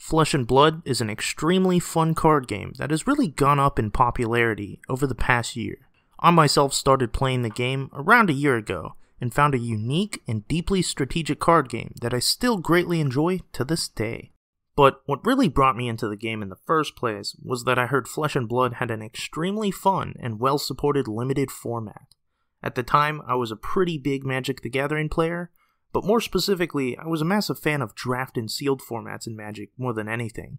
Flesh and Blood is an extremely fun card game that has really gone up in popularity over the past year. I myself started playing the game around a year ago and found a unique and deeply strategic card game that I still greatly enjoy to this day. But what really brought me into the game in the first place was that I heard Flesh and Blood had an extremely fun and well-supported limited format. At the time, I was a pretty big Magic the Gathering player, but more specifically, I was a massive fan of draft and sealed formats in Magic more than anything.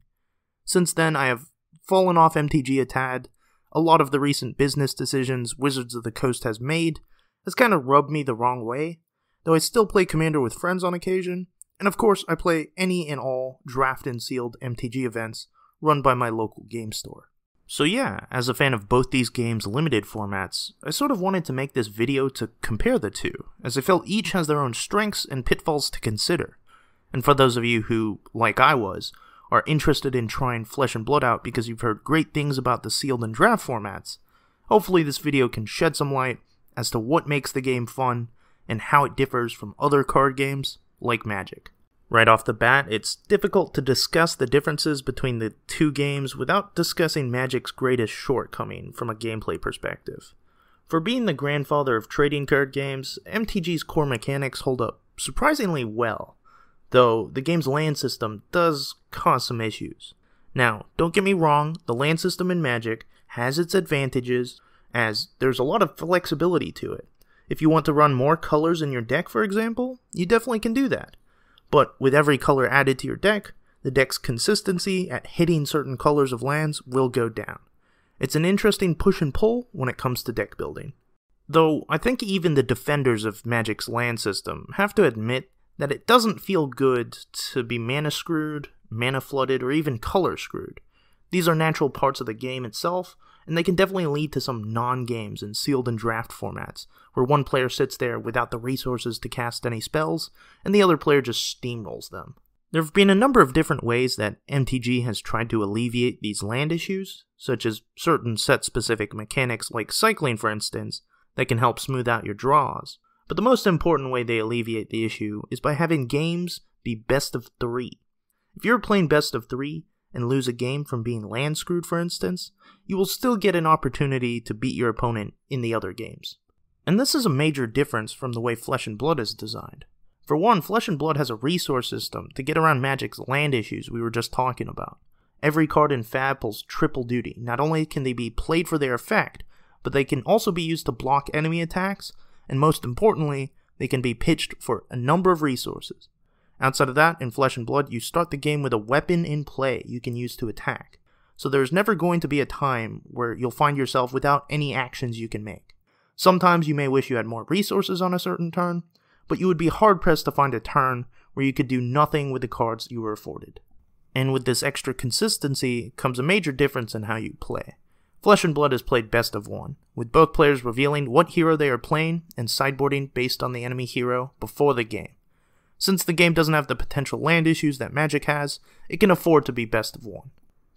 Since then, I have fallen off MTG a tad. A lot of the recent business decisions Wizards of the Coast has made has kind of rubbed me the wrong way, though I still play Commander with friends on occasion, and of course I play any and all draft and sealed MTG events run by my local game store. So yeah, as a fan of both these games' limited formats, I sort of wanted to make this video to compare the two, as I felt each has their own strengths and pitfalls to consider. And for those of you who, like I was, are interested in trying Flesh and Blood out because you've heard great things about the sealed and draft formats, hopefully this video can shed some light as to what makes the game fun and how it differs from other card games like Magic. Right off the bat, it's difficult to discuss the differences between the two games without discussing Magic's greatest shortcoming from a gameplay perspective. For being the grandfather of trading card games, MTG's core mechanics hold up surprisingly well, though the game's land system does cause some issues. Now, don't get me wrong, the land system in Magic has its advantages, as there's a lot of flexibility to it. If you want to run more colors in your deck, for example, you definitely can do that. But with every color added to your deck, the deck's consistency at hitting certain colors of lands will go down. It's an interesting push and pull when it comes to deck building. Though I think even the defenders of Magic's land system have to admit that it doesn't feel good to be mana screwed, mana flooded, or even color screwed. These are natural parts of the game itself, and they can definitely lead to some non-games in sealed and draft formats, where one player sits there without the resources to cast any spells, and the other player just steamrolls them. There have been a number of different ways that MTG has tried to alleviate these land issues, such as certain set-specific mechanics like cycling, for instance, that can help smooth out your draws. But the most important way they alleviate the issue is by having games be best of 3. If you're playing best of 3, and lose a game from being land screwed, for instance, you will still get an opportunity to beat your opponent in the other games. And this is a major difference from the way Flesh and Blood is designed. For one, Flesh and Blood has a resource system to get around Magic's land issues we were just talking about. Every card in Fab pulls triple duty. Not only can they be played for their effect, but they can also be used to block enemy attacks, and most importantly, they can be pitched for a number of resources. Outside of that, in Flesh and Blood, you start the game with a weapon in play you can use to attack. So there's never going to be a time where you'll find yourself without any actions you can make. Sometimes you may wish you had more resources on a certain turn, but you would be hard-pressed to find a turn where you could do nothing with the cards you were afforded. And with this extra consistency comes a major difference in how you play. Flesh and Blood is played best of 1, with both players revealing what hero they are playing and sideboarding based on the enemy hero before the game. Since the game doesn't have the potential land issues that Magic has, it can afford to be best of 1.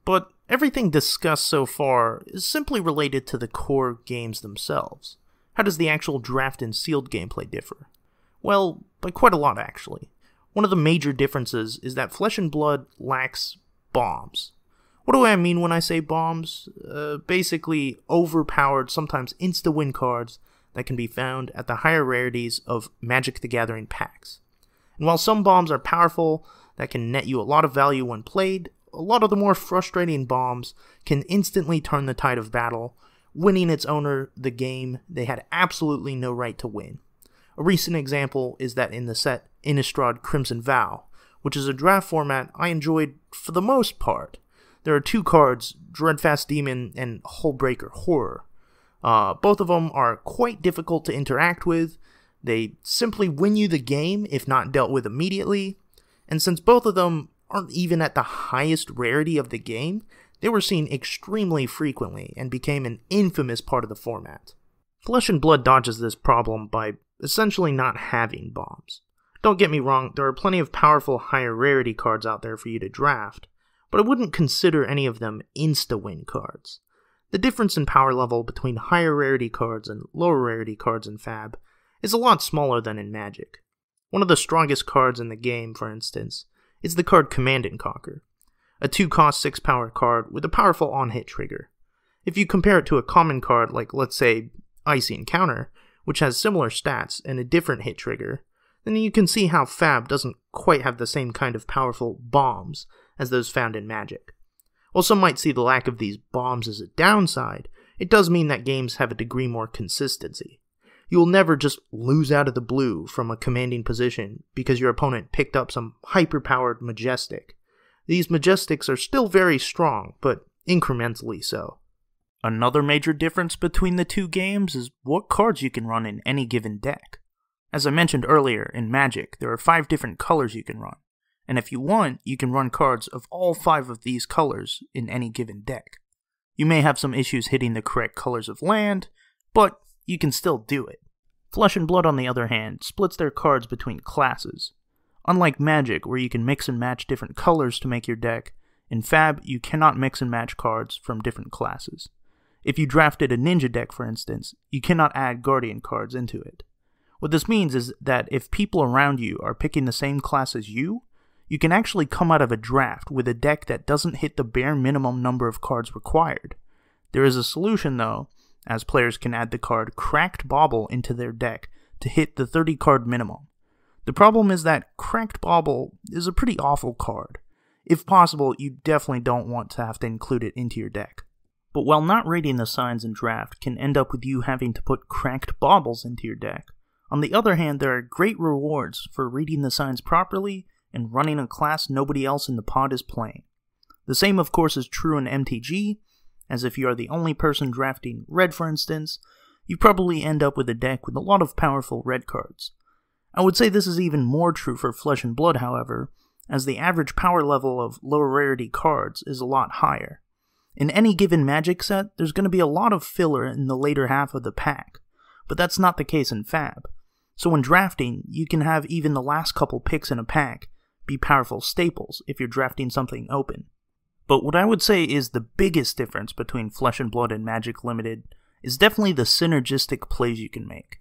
But everything discussed so far is simply related to the core games themselves. How does the actual draft and sealed gameplay differ? Well, by quite a lot actually. One of the major differences is that Flesh and Blood lacks bombs. What do I mean when I say bombs? Basically overpowered, sometimes insta-win cards that can be found at the higher rarities of Magic the Gathering packs. And while some bombs are powerful, that can net you a lot of value when played, a lot of the more frustrating bombs can instantly turn the tide of battle, winning its owner the game they had absolutely no right to win. A recent example is that in the set Innistrad Crimson Vow, which is a draft format I enjoyed for the most part. There are 2 cards, Dreadfast Demon and Hullbreaker Horror. Both of them are quite difficult to interact with. They simply win you the game if not dealt with immediately, and since both of them aren't even at the highest rarity of the game, they were seen extremely frequently and became an infamous part of the format. Flesh and Blood dodges this problem by essentially not having bombs. Don't get me wrong, there are plenty of powerful higher rarity cards out there for you to draft, but I wouldn't consider any of them insta-win cards. The difference in power level between higher rarity cards and lower rarity cards in Fab is a lot smaller than in Magic. One of the strongest cards in the game, for instance, is the card Command and Conquer. a 2-cost 6-power card with a powerful on-hit trigger. If you compare it to a common card like, let's say, Icy Encounter, which has similar stats and a different hit trigger, then you can see how Fab doesn't quite have the same kind of powerful bombs as those found in Magic. While some might see the lack of these bombs as a downside, it does mean that games have a degree more consistency. You will never just lose out of the blue from a commanding position because your opponent picked up some hyper-powered Majestic. These Majestics are still very strong, but incrementally so. Another major difference between the two games is what cards you can run in any given deck. As I mentioned earlier, in Magic, there are 5 different colors you can run, and if you want, you can run cards of all 5 of these colors in any given deck. You may have some issues hitting the correct colors of land, but you can still do it. Flesh and Blood, on the other hand, splits their cards between classes. Unlike Magic, where you can mix and match different colors to make your deck, in Fab, you cannot mix and match cards from different classes. If you drafted a Ninja deck, for instance, you cannot add Guardian cards into it. What this means is that if people around you are picking the same class as you can actually come out of a draft with a deck that doesn't hit the bare minimum number of cards required. There is a solution though, as players can add the card Cracked Bauble into their deck to hit the 30 card minimum. The problem is that Cracked Bauble is a pretty awful card. If possible, you definitely don't want to have to include it into your deck. But while not rating the signs in draft can end up with you having to put Cracked Baubles into your deck, on the other hand, there are great rewards for reading the signs properly and running a class nobody else in the pod is playing. The same of course is true in MTG, as if you are the only person drafting red for instance, you probably end up with a deck with a lot of powerful red cards. I would say this is even more true for Flesh and Blood, however, as the average power level of lower rarity cards is a lot higher. In any given Magic set, there's going to be a lot of filler in the later half of the pack, but that's not the case in Fab. So when drafting, you can have even the last couple picks in a pack be powerful staples if you're drafting something open. But what I would say is the biggest difference between Flesh and Blood and Magic Limited is definitely the synergistic plays you can make.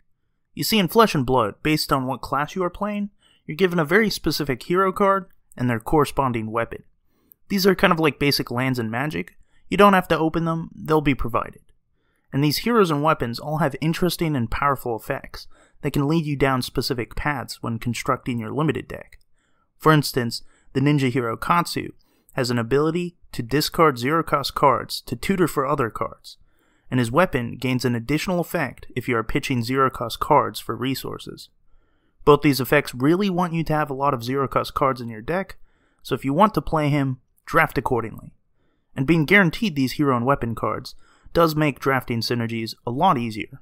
You see, in Flesh and Blood, based on what class you are playing, you're given a very specific hero card and their corresponding weapon. These are kind of like basic lands in Magic. You don't have to open them, they'll be provided. And these heroes and weapons all have interesting and powerful effects that can lead you down specific paths when constructing your limited deck. For instance, the ninja hero Katsu has an ability to discard 0-cost cards to tutor for other cards, and his weapon gains an additional effect if you are pitching 0-cost cards for resources. Both these effects really want you to have a lot of 0-cost cards in your deck, so if you want to play him, draft accordingly. And being guaranteed these hero and weapon cards does make drafting synergies a lot easier.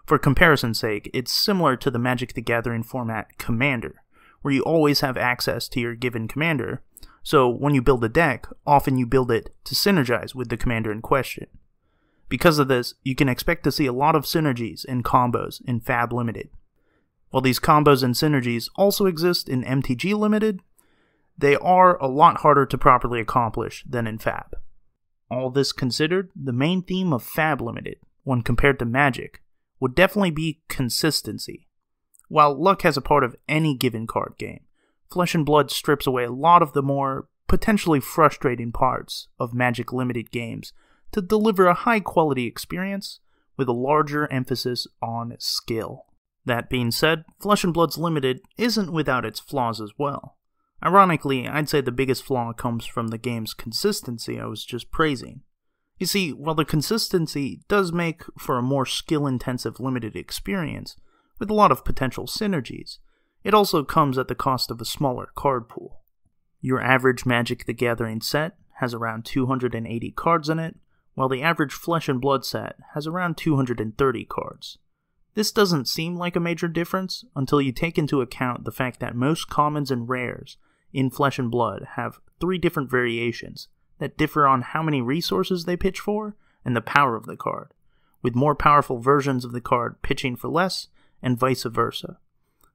For comparison's sake, it's similar to the Magic the Gathering format Commander, where you always have access to your given commander, so when you build a deck, often you build it to synergize with the commander in question. Because of this, you can expect to see a lot of synergies and combos in Fab Limited. While these combos and synergies also exist in MTG Limited, they are a lot harder to properly accomplish than in Fab. All this considered, the main theme of Fab Limited, when compared to Magic, would definitely be consistency. While luck has a part of any given card game, Flesh and Blood strips away a lot of the more potentially frustrating parts of Magic Limited games to deliver a high-quality experience with a larger emphasis on skill. That being said, Flesh and Blood's Limited isn't without its flaws as well. Ironically, I'd say the biggest flaw comes from the game's consistency I was just praising. You see, while the consistency does make for a more skill-intensive limited experience, with a lot of potential synergies, it also comes at the cost of a smaller card pool. Your average Magic the Gathering set has around 280 cards in it, while the average Flesh and Blood set has around 230 cards. This doesn't seem like a major difference until you take into account the fact that most commons and rares in Flesh and Blood have 3 different variations that differ on how many resources they pitch for and the power of the card, with more powerful versions of the card pitching for less and vice versa.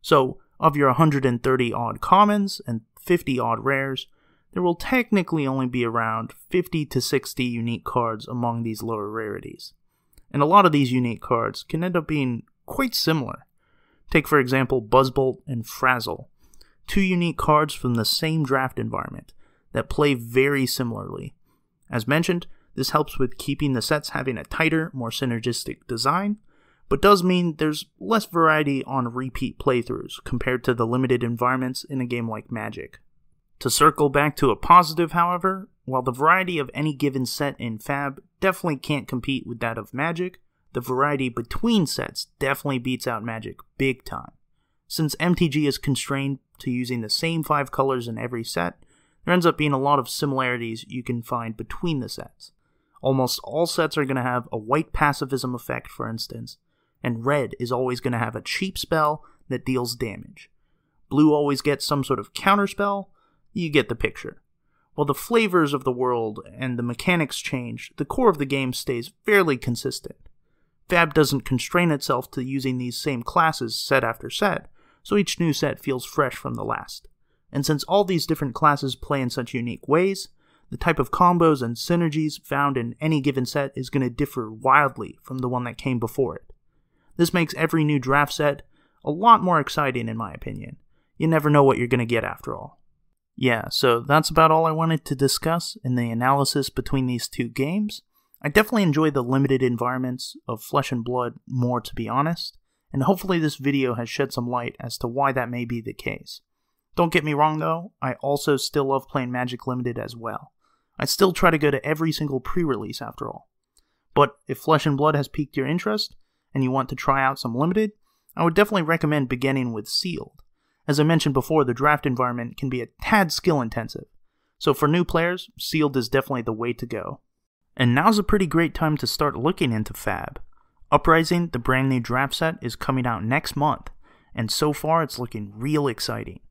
So, of your 130 odd commons and 50 odd rares, there will technically only be around 50 to 60 unique cards among these lower rarities. And a lot of these unique cards can end up being quite similar. Take for example Buzzbolt and Frazzle, 2 unique cards from the same draft environment that play very similarly. As mentioned, this helps with keeping the sets having a tighter, more synergistic design, but does mean there's less variety on repeat playthroughs compared to the limited environments in a game like Magic. To circle back to a positive, however, while the variety of any given set in Fab definitely can't compete with that of Magic, the variety between sets definitely beats out Magic big time. Since MTG is constrained to using the same 5 colors in every set, there ends up being a lot of similarities you can find between the sets. Almost all sets are going to have a white pacifism effect, for instance, and red is always going to have a cheap spell that deals damage. Blue always gets some sort of counterspell. You get the picture. While the flavors of the world and the mechanics change, the core of the game stays fairly consistent. Fab doesn't constrain itself to using these same classes set after set, so each new set feels fresh from the last. And since all these different classes play in such unique ways, the type of combos and synergies found in any given set is going to differ wildly from the one that came before it. This makes every new draft set a lot more exciting in my opinion. You never know what you're going to get after all. Yeah, so that's about all I wanted to discuss in the analysis between these two games. I definitely enjoy the limited environments of Flesh and Blood more, to be honest, and hopefully this video has shed some light as to why that may be the case. Don't get me wrong though, I also still love playing Magic Limited as well. I still try to go to every single pre-release after all. But if Flesh and Blood has piqued your interest, and you want to try out some Limited, I would definitely recommend beginning with Sealed. As I mentioned before, the draft environment can be a tad skill intensive, so for new players, Sealed is definitely the way to go. And now's a pretty great time to start looking into Fab. Uprising, the brand new draft set, is coming out next month, and so far it's looking real exciting.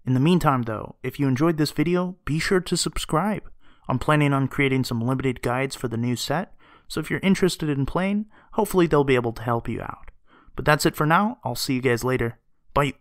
In the meantime though, if you enjoyed this video, be sure to subscribe. I'm planning on creating some limited guides for the new set, so if you're interested in playing, hopefully they'll be able to help you out. But that's it for now, I'll see you guys later. Bye!